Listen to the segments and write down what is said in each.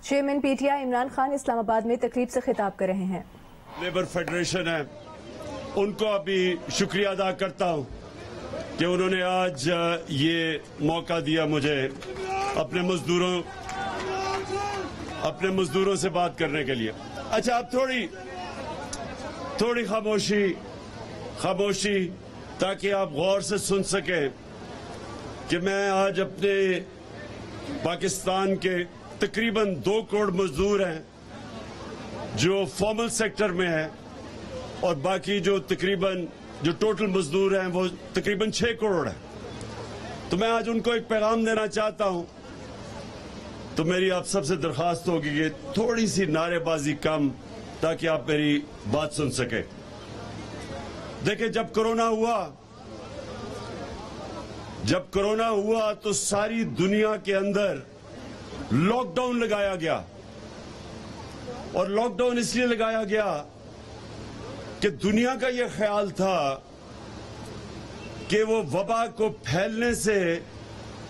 Chairman PTI Imran Khan Islamabad میں تقریب سے خطاب کر رہے ہیں۔ لیبر فیڈریشن ہے، ان کو ابھی شکریہ ادا کرتا ہوں کہ انہوں نے آج یہ موقع دیا مجھے اپنے مزدوروں سے بات کرنے کے لیے۔ اچھا، اب تھوڑی خاموشی تاکہ آپ غور سے سن سکیں کہ میں آج اپنے پاکستان کے تقریباً 2 کروڑ مزدور ہیں جو فارمل سیکٹر میں ہیں، اور باقی جو ٹوٹل مزدور ہیں وہ تقریباً 6 کروڑ ہیں، تو میں آج ان کو ایک پیغام دینا چاہتا ہوں۔ تو میری آپ سب سے درخواست ہوگی کہ تھوڑی سی نعرے بازی کم، تاکہ آپ میری بات سن سکیں۔ دیکھیں، جب کرونا ہوا تو ساری دنیا کے اندر لاک ڈاؤن لگایا گیا، اور لاک ڈاؤن اس لیے لگایا گیا کہ دنیا کا یہ خیال تھا کہ وہ وبا کو پھیلنے سے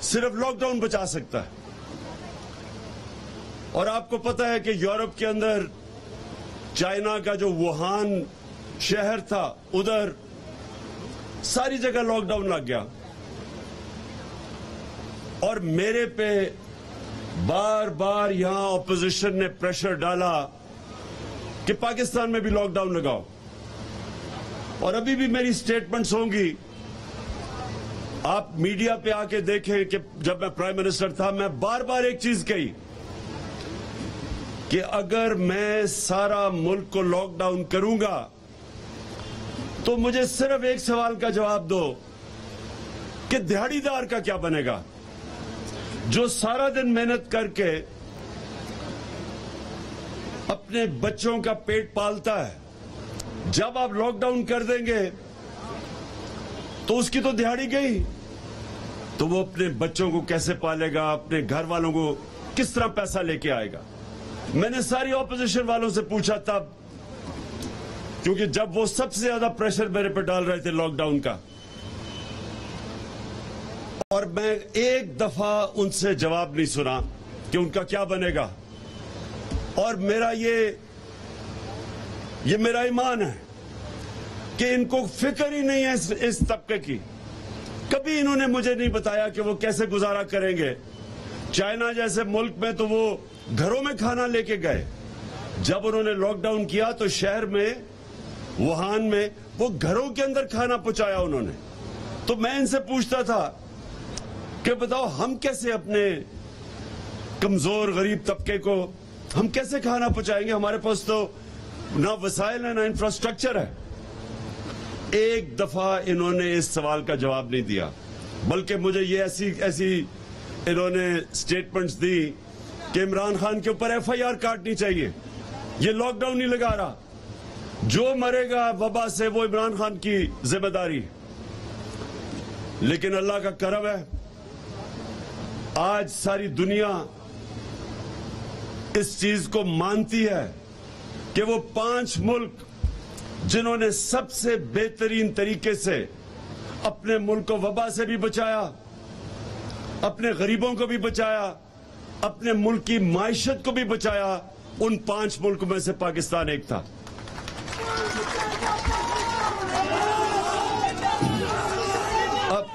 صرف لاک ڈاؤن بچا سکتا ہے۔ اور آپ کو پتہ ہے کہ یورپ کے اندر چائنا کا جو ووہان شہر تھا، ادھر ساری جگہ لاک ڈاؤن لگ گیا، اور میرے پہ بار بار یہاں اپوزیشن نے پریشر ڈالا کہ پاکستان میں بھی لاک ڈاؤن لگاؤ، اور ابھی بھی میری سٹیٹمنٹس ہوں گی۔ آپ میڈیا پہ آ کے دیکھیں کہ جب میں پرائم منسٹر تھا، میں بار بار ایک چیز کہی کہ اگر میں سارا ملک کو لاک ڈاؤن کروں گا تو مجھے صرف ایک سوال کا جواب دو کہ دہاڑی دار کا کیا بنے گا، جو سارا دن محنت کر کے اپنے بچوں کا پیٹ پالتا ہے۔ جب آپ لاک ڈاؤن کر دیں گے تو اس کی تو دہاڑی گئی، تو وہ اپنے بچوں کو کیسے پالے گا، اپنے گھر والوں کو کس طرح پیسہ لے کے آئے گا۔ میں نے ساری اپوزیشن والوں سے پوچھا تھا، کیونکہ جب وہ سب سے زیادہ پریشر میرے پہ ڈال رہے تھے لاک ڈاؤن کا، اور میں ایک دفعہ ان سے جواب نہیں سنا کہ ان کا کیا بنے گا۔ اور میرا یہ میرا ایمان ہے کہ ان کو فکر ہی نہیں ہے اس طبقے کی۔ کبھی انہوں نے مجھے نہیں بتایا کہ وہ کیسے گزارا کریں گے۔ چائنا جیسے ملک میں تو وہ گھروں میں کھانا لے کے گئے، جب انہوں نے لاک ڈاؤن کیا تو شہر میں ووہان میں وہ گھروں کے اندر کھانا پہنچایا انہوں نے۔ تو میں ان سے پوچھتا تھا کہ بتاؤ، ہم کیسے اپنے کمزور غریب طبقے کو ہم کیسے کھانا پہنچائیں گے؟ ہمارے پاس تو نہ وسائل ہے، نہ انفراسٹرکچر ہے۔ ایک دفعہ انہوں نے اس سوال کا جواب نہیں دیا، بلکہ مجھے یہ ایسی انہوں نے سٹیٹمنٹس دی کہ عمران خان کے اوپر FIR کاٹنی چاہیے، یہ لاک ڈاؤن نہیں لگا رہا، جو مرے گا وبا سے وہ عمران خان کی ذمہ داری۔ لیکن اللہ کا کرم ہے، آج ساری دنیا اس چیز کو مانتی ہے کہ وہ 5 ملک جنہوں نے سب سے بہترین طریقے سے اپنے ملک کو وبا سے بھی بچایا، اپنے غریبوں کو بھی بچایا، اپنے ملک کی معیشت کو بھی بچایا، ان 5 ملک میں سے پاکستان ایک تھا۔ اب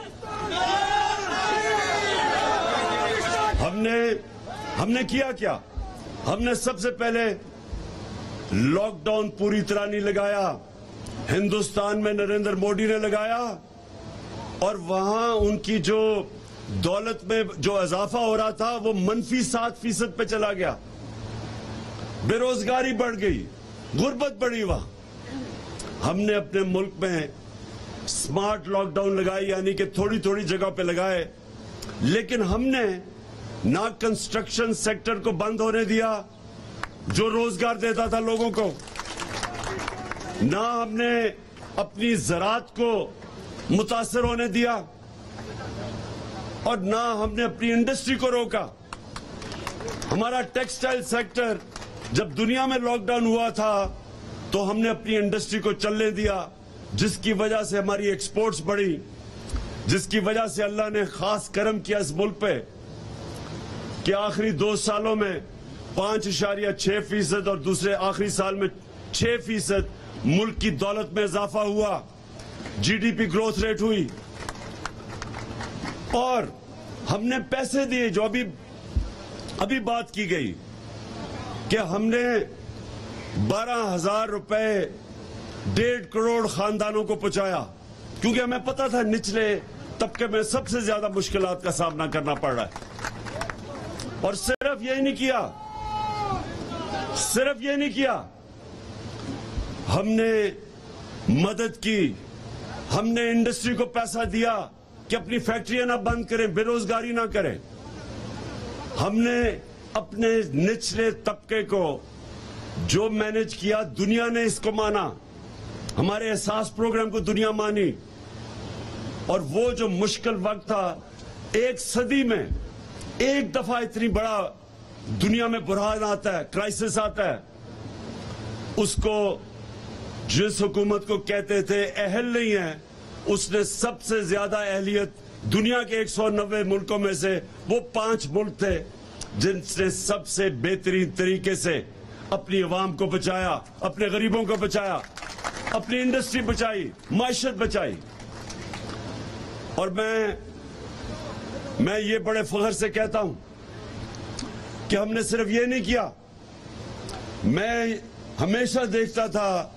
ہم نے کیا ہم نے سب سے پہلے لاک ڈاؤن پوری طرح نہیں لگایا، ہندوستان میں نریندر موڈی نے لگایا، اور وہاں ان کی جو دولت میں جو اضافہ ہو رہا تھا وہ -7% پہ چلا گیا، بے روزگاری بڑھ گئی، غربت بڑھی۔ وہاں ہم نے اپنے ملک میں سمارٹ لاک ڈاؤن لگائی، یعنی کہ تھوڑی جگہ پہ لگائے، لیکن ہم نے نہ کنسٹرکشن سیکٹر کو بند ہونے دیا جو روزگار دیتا تھا لوگوں کو، نہ ہم نے اپنی زراعت کو متاثر ہونے دیا، اور نہ ہم نے اپنی انڈسٹری کو روکا۔ ہمارا ٹیکسٹائل سیکٹر جب دنیا میں لاک ڈاؤن ہوا تھا تو ہم نے اپنی انڈسٹری کو چلنے دیا، جس کی وجہ سے ہماری ایکسپورٹس بڑھی، جس کی وجہ سے اللہ نے خاص کرم کیا اس ملک پہ کہ آخری 2 سالوں میں 5.6% اور دوسرے آخری سال میں 6% ملک کی دولت میں اضافہ ہوا، GDP growth rate ہوئی، اور ہم نے پیسے دیے جو ابھی بات کی گئی کہ ہم نے 12,000 روپے 1.5 کروڑ خاندانوں کو پہنچایا، کیونکہ ہمیں پتا تھا نچلے طبقے میں سب سے زیادہ مشکلات کا سامنا کرنا پڑ رہا ہے۔ اور صرف یہ نہیں کیا، ہم نے مدد کی، ہم نے انڈسٹری کو پیسہ دیا کہ اپنی فیکٹریاں نہ بند کریں، بے روزگاری نہ کریں۔ ہم نے اپنے نچلے طبقے کو جو مینج کیا، دنیا نے اس کو مانا، ہمارے احساس پروگرام کو دنیا مانی، اور وہ جو مشکل وقت تھا، 1 صدی میں ایک دفعہ اتنی بڑا دنیا میں بحران آتا ہے، کرائسس آتا ہے، اس کو جس حکومت کو کہتے تھے اہل نہیں ہے، اس نے سب سے زیادہ اہلیت دنیا کے 190 ملکوں میں سے وہ 5 ملک تھے جن نے سب سے بہترین طریقے سے اپنی عوام کو بچایا، اپنے غریبوں کو بچایا، اپنی انڈسٹری بچائی، معیشت بچائی۔ اور میں یہ بڑے فخر سے کہتا ہوں کہ ہم نے صرف یہ نہیں کیا، میں ہمیشہ دیکھتا تھا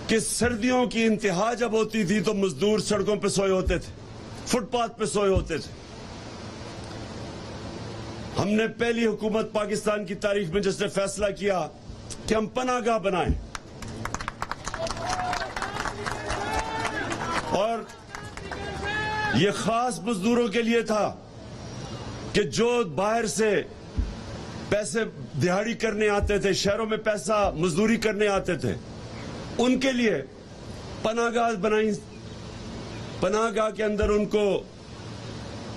کہ سردیوں کی انتہا جب ہوتی تھی تو مزدور سڑکوں پہ سوئے ہوتے تھے، فٹ پاتھ پہ سوئے ہوتے تھے۔ ہم نے پہلی حکومت پاکستان کی تاریخ میں جس نے فیصلہ کیا کہ ہم پناہ گاہ بنائیں، اور یہ خاص مزدوروں کے لیے تھا کہ جو باہر سے پیسے دہاڑی کرنے آتے تھے، شہروں میں پیسہ مزدوری کرنے آتے تھے، ان کے لیے پناہ گاہ بنائی۔ پناہ گاہ کے اندر ان کو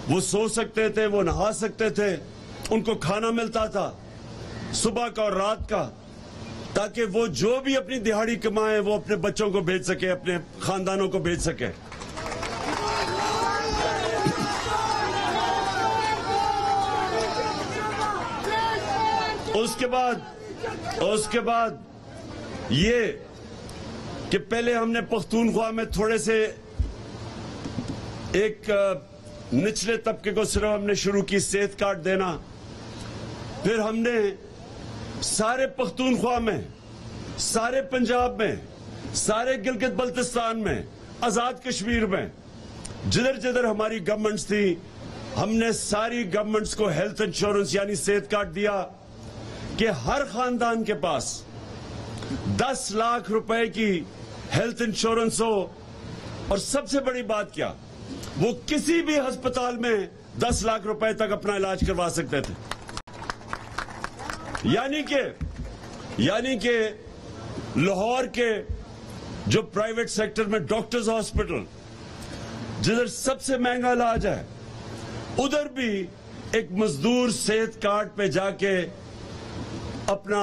وہ سو سکتے تھے، وہ نہا سکتے تھے، ان کو کھانا ملتا تھا صبح کا اور رات کا، تاکہ وہ جو بھی اپنی دہاڑی کمائیں وہ اپنے بچوں کو بھیج سکے، اپنے خاندانوں کو بھیج سکے۔ اس کے بعد یہ کہ پہلے ہم نے پختونخوا میں تھوڑے سے ایک نچلے طبقے کو صرف ہم نے شروع کی صحت کارڈ دینا، پھر ہم نے سارے پختونخوا میں، سارے پنجاب میں، سارے گلگت بلتستان میں، آزاد کشمیر میں، جدھر جدھر ہماری گورنمنٹس تھی، ہم نے ساری گورنمنٹس کو ہیلتھ انشورنس یعنی صحت کارڈ دیا کہ ہر خاندان کے پاس 10 لاکھ روپے کی ہیلتھ انشورنس ہو، اور سب سے بڑی بات کیا، وہ کسی بھی ہسپتال میں 10 لاکھ روپے تک اپنا علاج کروا سکتے تھے۔ یعنی کہ لاہور کے جو پرائیویٹ سیکٹر میں ڈاکٹرز ہاسپٹل جدھر سب سے مہنگا علاج ہے، ادھر بھی ایک مزدور صحت کارڈ پہ جا کے اپنا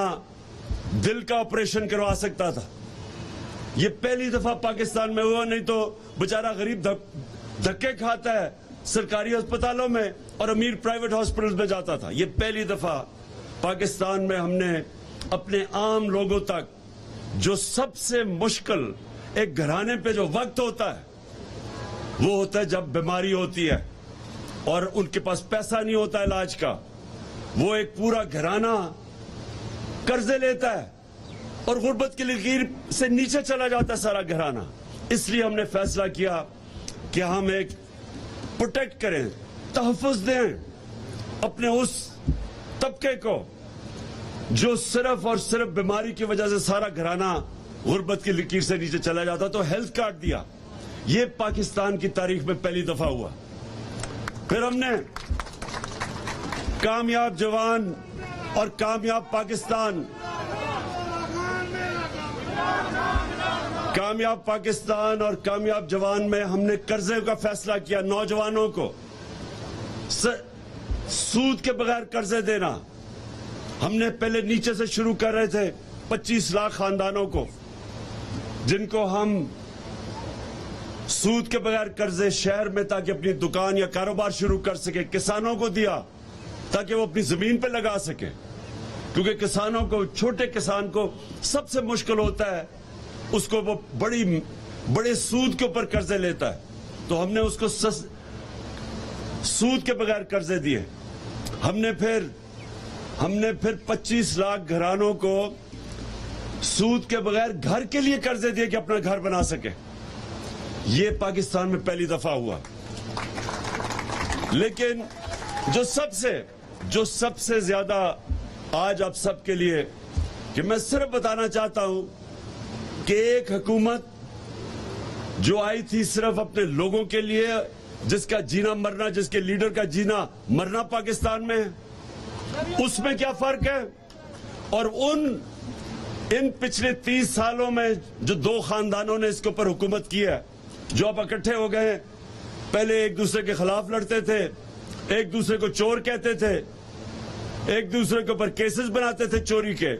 دل کا آپریشن کروا سکتا تھا۔ یہ پہلی دفعہ پاکستان میں ہوا، نہیں تو بیچارہ غریب دھکے کھاتا ہے سرکاری ہسپتالوں میں اور امیر پرائیویٹ ہاسپٹل میں جاتا تھا۔ یہ پہلی دفعہ پاکستان میں ہم نے اپنے عام لوگوں تک، جو سب سے مشکل ایک گھرانے پہ جو وقت ہوتا ہے وہ ہوتا ہے جب بیماری ہوتی ہے اور ان کے پاس پیسہ نہیں ہوتا علاج کا، وہ ایک پورا گھرانہ قرضے لیتا ہے اور غربت کی لکیر سے نیچے چلا جاتا ہے سارا گھرانہ۔ اس لیے ہم نے فیصلہ کیا کہ ہم ایک پروٹیکٹ کریں، تحفظ دیں اپنے اس طبقے کو جو صرف اور صرف بیماری کی وجہ سے سارا گھرانہ غربت کی لکیر سے نیچے چلا جاتا، تو ہیلتھ کارڈ دیا۔ یہ پاکستان کی تاریخ میں پہلی دفعہ ہوا۔ پھر ہم نے کامیاب جوان اور کامیاب پاکستان اور کامیاب جوان میں ہم نے قرضے کا فیصلہ کیا، نوجوانوں کو سود کے بغیر قرضے دینا۔ ہم نے پہلے نیچے سے شروع کر رہے تھے، 25 لاکھ خاندانوں کو جن کو ہم سود کے بغیر قرضے شہر میں تاکہ اپنی دکان یا کاروبار شروع کر سکے، کسانوں کو دیا تاکہ وہ اپنی زمین پہ لگا سکے، کیونکہ کسانوں کو، چھوٹے کسان کو سب سے مشکل ہوتا ہے، اس کو وہ بڑے سود کے اوپر قرضے لیتا ہے، تو ہم نے اس کو سود کے بغیر قرضے دیے۔ ہم نے پھر 25 لاکھ گھرانوں کو سود کے بغیر گھر کے لیے قرضے دیے کہ اپنا گھر بنا سکے۔ یہ پاکستان میں پہلی دفعہ ہوا۔ لیکن جو سب سے زیادہ آج آپ سب کے لیے کہ میں صرف بتانا چاہتا ہوں کہ ایک حکومت جو آئی تھی صرف اپنے لوگوں کے لیے، جس کا جینا مرنا، جس کے لیڈر کا جینا مرنا پاکستان میں ہے، اس میں کیا فرق ہے؟ اور ان پچھلے 30 سالوں میں جو 2 خاندانوں نے اس کے اوپر حکومت کی ہے، جو اب اکٹھے ہو گئے ہیں، پہلے ایک دوسرے کے خلاف لڑتے تھے، ایک دوسرے کو چور کہتے تھے، ایک دوسرے کے اوپر کیسز بناتے تھے چوری کے،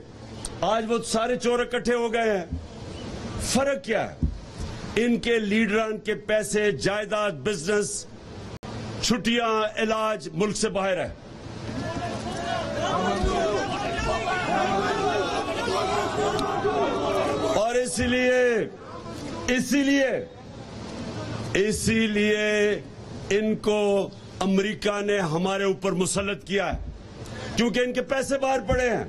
آج وہ سارے چور اکٹھے ہو گئے ہیں۔ فرق کیا ہے؟ ان کے لیڈران کے پیسے، جائیداد، بزنس، چھٹیاں، علاج ملک سے باہر ہے۔ اور اسی لیے ان کو امریکہ نے ہمارے اوپر مسلط کیا ہے، کیونکہ ان کے پیسے باہر پڑے ہیں۔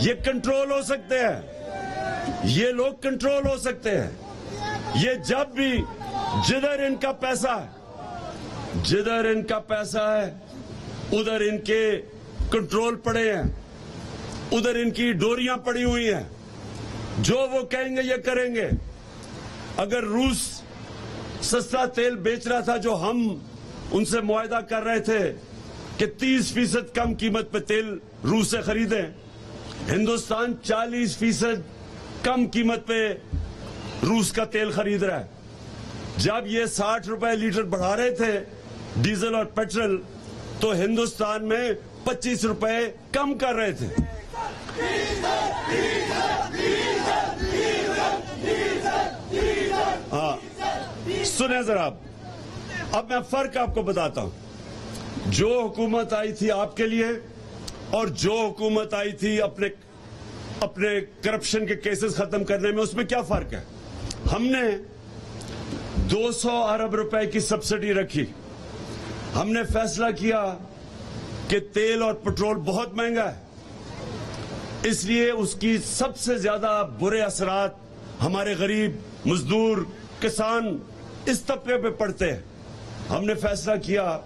یہ کنٹرول ہو سکتے ہیں، یہ لوگ کنٹرول ہو سکتے ہیں۔ یہ جب بھی جدھر ان کا پیسہ ہے ادھر ان کے کنٹرول پڑے ہیں، ادھر ان کی ڈوریاں پڑی ہوئی ہیں، جو وہ کہیں گے یہ کریں گے۔ اگر روس سستا تیل بیچ رہا تھا، جو ہم ان سے معاہدہ کر رہے تھے کہ 30% کم قیمت پہ تیل روس سے خریدیں، ہندوستان 40% کم قیمت پہ روس کا تیل خرید رہا ہے۔ جب یہ 60 روپے لیٹر بڑھا رہے تھے ڈیزل اور پیٹرول، تو ہندوستان میں 25 روپے کم کر رہے تھے۔ ہاں سنیں ذرا، اب میں فرق آپ کو بتاتا ہوں۔ جو حکومت آئی تھی آپ کے لیے اور جو حکومت آئی تھی اپنے کرپشن کے کیسز ختم کرنے میں، اس میں کیا فرق ہے؟ ہم نے 200 ارب روپے کی سبسڈی رکھی۔ ہم نے فیصلہ کیا کہ تیل اور پٹرول بہت مہنگا ہے، اس لیے اس کی سب سے زیادہ برے اثرات ہمارے غریب، مزدور، کسان، اس طبقے پہ پڑتے ہیں۔ ہم نے فیصلہ کیا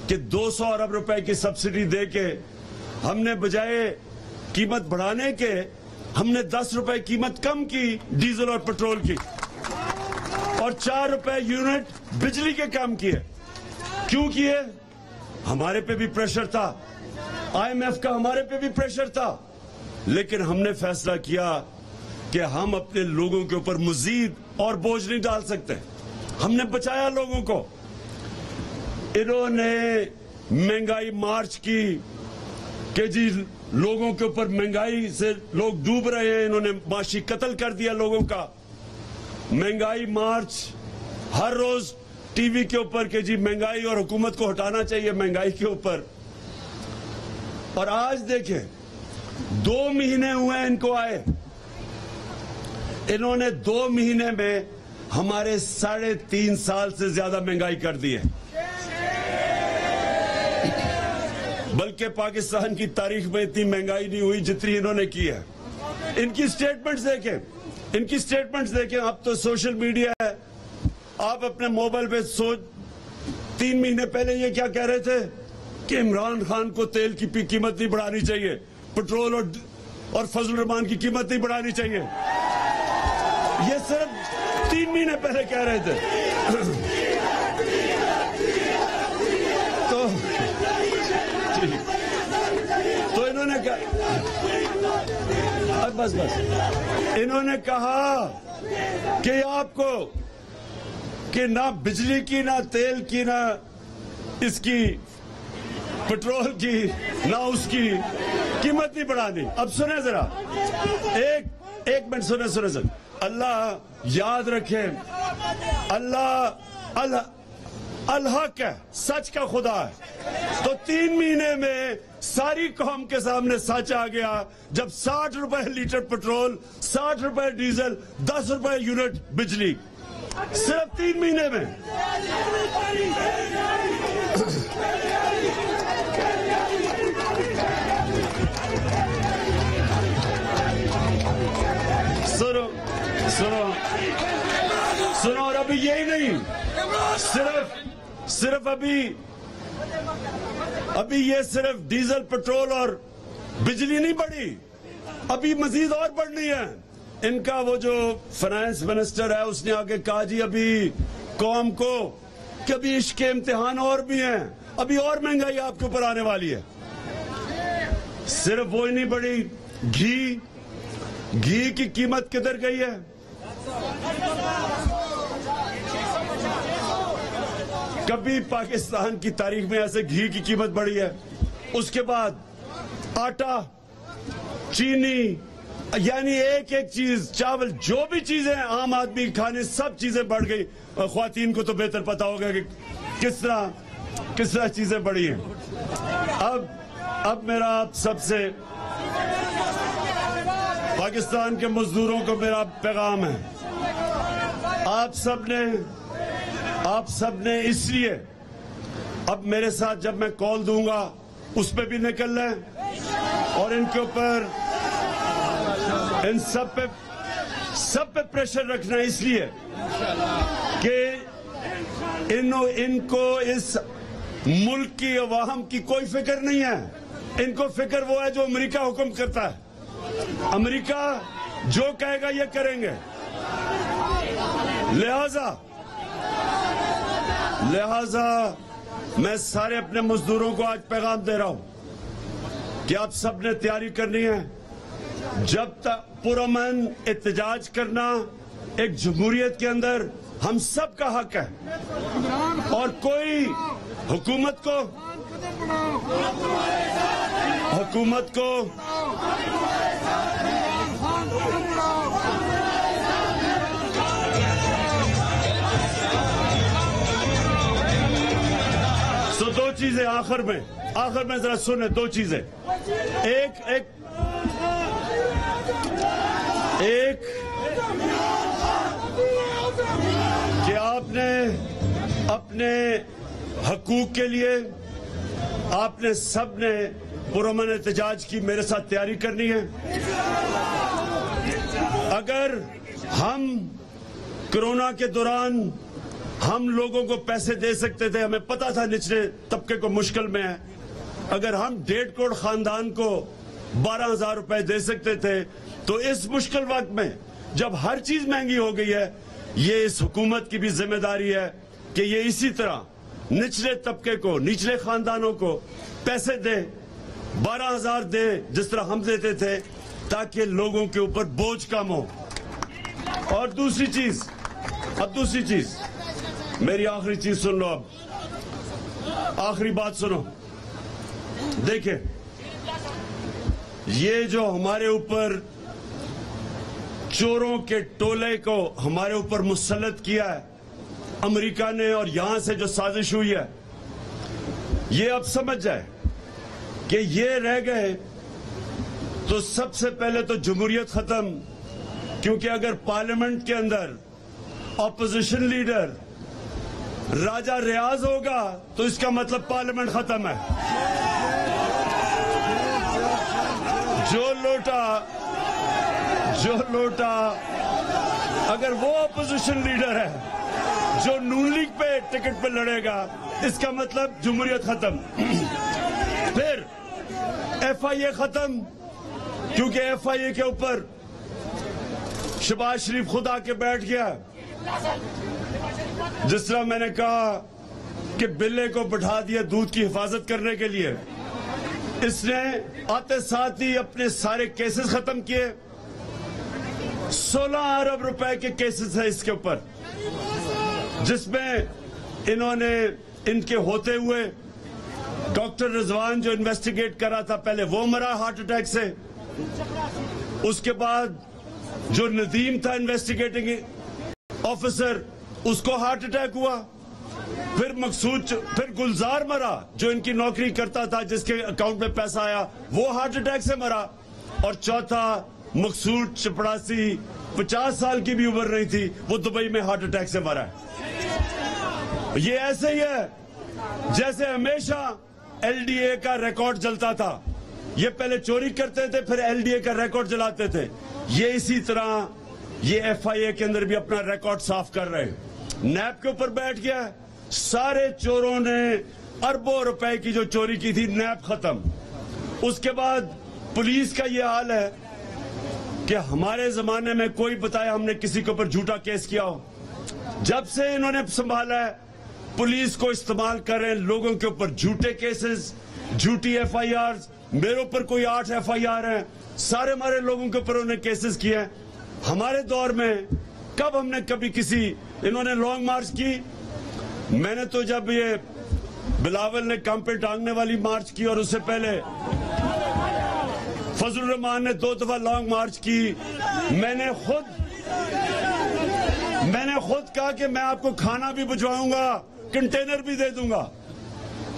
کہ 200 ارب روپے کی سبسڈی دے کے ہم نے بجائے قیمت بڑھانے کے، ہم نے 10 روپے قیمت کم کی ڈیزل اور پٹرول کی، اور 4 روپے یونٹ بجلی کے کم کیے۔ کیوں کیے؟ ہمارے پہ بھی پریشر تھا، IMF کا ہمارے پہ بھی پریشر تھا، لیکن ہم نے فیصلہ کیا کہ ہم اپنے لوگوں کے اوپر مزید اور بوجھ نہیں ڈال سکتے۔ ہم نے بچایا لوگوں کو۔ انہوں نے مہنگائی مارچ کی کہ جی لوگوں کے اوپر مہنگائی سے لوگ ڈوب رہے ہیں، انہوں نے معاشی قتل کر دیا لوگوں کا۔ مہنگائی مارچ ہر روز ٹی وی کے اوپر کہ جی مہنگائی اور حکومت کو ہٹانا چاہیے مہنگائی کے اوپر۔ اور آج دیکھیں 2 مہینے ہوئے ان کو آئے، انہوں نے 2 مہینے میں ہمارے 3.5 سال سے زیادہ مہنگائی کر دی ہے۔ بلکہ پاکستان کی تاریخ میں اتنی مہنگائی نہیں ہوئی جتنی انہوں نے کی ہے۔ ان کی سٹیٹمنٹس دیکھیں، اب تو سوشل میڈیا ہے، آپ اپنے موبائل پہ 3 مہینے پہلے یہ کیا کہہ رہے تھے کہ عمران خان کو تیل کی قیمت نہیں بڑھانی چاہیے، پٹرول اور فضل الرحمان کی قیمت نہیں بڑھانی چاہیے۔ یہ صرف 3 مہینے پہلے کہہ رہے تھے۔ تو انہوں نے انہوں نے کہا کہ آپ کو کہ نہ بجلی کی، نہ تیل کی، نہ اس کی پٹرول کی، نہ اس کی قیمت نہیں بڑھانی۔ اب سنیں ذرا، ایک منٹ سنیں سر۔ اللہ یاد رکھیں، اللہ الحق ہے, سچ کا خدا ہے. تو 3 مہینے میں ساری قوم کے سامنے سچ آ گیا جب 60 روپے لیٹر پیٹرول, 60 روپے ڈیزل, 10 روپے یونٹ بجلی, صرف 3 مہینے میں. سنو سنو سنو, اور ابھی یہی نہیں, صرف ابھی یہ صرف ڈیزل پیٹرول اور بجلی نہیں بڑھی, ابھی مزید اور بڑھنی ہے. ان کا وہ جو فائنانس منسٹر ہے اس نے آگے کہا جی ابھی قوم کو کہ ابھی عشق کے امتحان اور بھی ہیں, ابھی اور مہنگائی آپ کے اوپر آنے والی ہے. صرف وہی نہیں بڑھی, گھی کی قیمت کدھر گئی ہے؟ کبھی پاکستان کی تاریخ میں ایسے گھی کی قیمت بڑھی ہے؟ اس کے بعد آٹا, چینی, یعنی ایک چیز, چاول, جو بھی چیزیں عام آدمی کھانے, سب چیزیں بڑھ گئی. خواتین کو تو بہتر پتا ہوگا کہ کس طرح چیزیں بڑھی ہیں. اب میرا آپ سب سے, پاکستان کے مزدوروں کو میرا پیغام ہے, آپ سب نے اس لیے اب میرے ساتھ جب میں کال دوں گا اس پہ بھی نکل لیں, اور ان کے اوپر ان سب پہ پریشر رکھنا, اس لیے کہ ان کو اس ملک کی عوام کی کوئی فکر نہیں ہے. ان کو فکر وہ ہے جو امریکہ حکم کرتا ہے. امریکہ جو کہے گا یہ کریں گے. لہذا میں سارے اپنے مزدوروں کو آج پیغام دے رہا ہوں کہ آپ سب نے تیاری کرنی ہے. جب تک پرامن احتجاج کرنا ایک جمہوریت کے اندر ہم سب کا حق ہے, اور کوئی حکومت کو سو دو چیزیں آخر میں ذرا سنیں, 2 چیزیں. ایک کہ آپ نے اپنے حقوق کے لیے آپ نے سب نے پرامن احتجاج کی میرے ساتھ تیاری کرنی ہے. اگر ہم کورونا کے دوران ہم لوگوں کو پیسے دے سکتے تھے, ہمیں پتا تھا نچلے طبقے کو مشکل میں ہے, اگر ہم 1.5 کروڑ خاندان کو 12,000 روپے دے سکتے تھے, تو اس مشکل وقت میں جب ہر چیز مہنگی ہو گئی ہے, یہ اس حکومت کی بھی ذمہ داری ہے کہ یہ اسی طرح نچلے طبقے کو, نچلے خاندانوں کو پیسے دے, 12,000 دے جس طرح ہم دیتے تھے, تاکہ لوگوں کے اوپر بوجھ کم ہو. اور دوسری چیز, میری آخری چیز سن لو, اب آخری بات سنو. دیکھیں, یہ جو ہمارے اوپر چوروں کے ٹولے کو ہمارے اوپر مسلط کیا ہے امریکہ نے, اور یہاں سے جو سازش ہوئی ہے, یہ اب سمجھ جائے کہ یہ رہ گئے تو سب سے پہلے تو جمہوریت ختم, کیونکہ اگر پارلیمنٹ کے اندر اپوزیشن لیڈر راجہ ریاض ہوگا تو اس کا مطلب پارلیمنٹ ختم ہے. جو لوٹا اگر وہ اپوزیشن لیڈر ہے جو نون لیگ پہ ٹکٹ پہ لڑے گا, اس کا مطلب جمہوریت ختم. پھر ایف آئی اے ختم, کیونکہ ایف آئی اے کے اوپر شہباز شریف خود آ کے بیٹھ گیا. جس طرح میں نے کہا کہ بلے کو بٹھا دیا دودھ کی حفاظت کرنے کے لیے, اس نے آتے ساتھ ہی اپنے سارے کیسز ختم کیے. 16 ارب روپے کے کیسز ہیں اس کے اوپر, جس میں انہوں نے ان کے ہوتے ہوئے ڈاکٹر رضوان جو انویسٹیگیٹ کر رہا تھا, پہلے وہ مرا ہارٹ اٹیک سے, اس کے بعد جو ندیم تھا انویسٹیگیٹنگ آفیسر, اس کو ہارٹ اٹیک ہوا. پھر مقصود پھر گلزار مرا جو ان کی نوکری کرتا تھا, جس کے اکاؤنٹ میں پیسہ آیا, وہ ہارٹ اٹیک سے مرا. اور چوتھا مقصود چپڑاسی 50 سال کی بھی عمر نہیں تھی, وہ دبئی میں ہارٹ اٹیک سے مرا ہے. یہ ایسے ہی ہے جیسے ہمیشہ ایل ڈی اے کا ریکارڈ جلتا تھا. یہ پہلے چوری کرتے تھے, پھر ایل ڈی اے کا ریکارڈ جلاتے تھے. یہ اسی طرح یہ ایف آئی اے کے اندر بھی اپنا ریکارڈ صاف کر رہے ہیں. نیب کے اوپر بیٹھ گیا, سارے چوروں نے اربوں روپے کی جو چوری کی تھی, نیب ختم. اس کے بعد پولیس کا یہ حال ہے کہ ہمارے زمانے میں کوئی بتائے ہم نے کسی کے اوپر جھوٹا کیس کیا ہو. جب سے انہوں نے سنبھالا ہے, پولیس کو استعمال کر رہے ہیں لوگوں کے اوپر جھوٹے کیسز, جھوٹی ایف آئی آر. میرے اوپر کوئی 8 ایف آئی آر ہیں, سارے ہمارے لوگوں کے اوپر انہوں نے کیسز کیے ہیں. ہمارے دور میں کب ہم نے کبھی کسی, انہوں نے لانگ مارچ کی. میں نے تو جب یہ بلاول نے کم پہ ٹانگنے والی مارچ کی, اور اس سے پہلے فضل الرحمان نے 2 دفعہ لانگ مارچ کی. میں نے خود کہا کہ میں آپ کو کھانا بھی بھجواؤں گا, کنٹینر بھی دے دوں گا.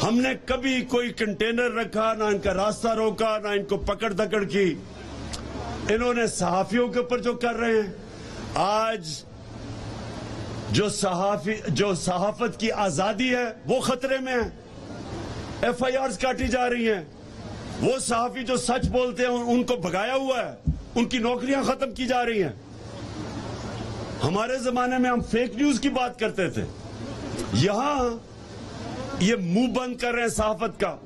ہم نے کبھی کوئی کنٹینر رکھا, نہ ان کا راستہ روکا, نہ ان کو پکڑ دکڑ کی. انہوں نے صحافیوں کے اوپر جو کر رہے ہیں, آج جو صحافت کی آزادی ہے وہ خطرے میں ہے. ایف آئی آرز کاٹی جا رہی ہیں. وہ صحافی جو سچ بولتے ہیں ان کو بھگایا ہوا ہے, ان کی نوکریاں ختم کی جا رہی ہیں. ہمارے زمانے میں ہم فیک نیوز کی بات کرتے تھے, یہاں یہ منہ بند کر رہے ہیں صحافت کا.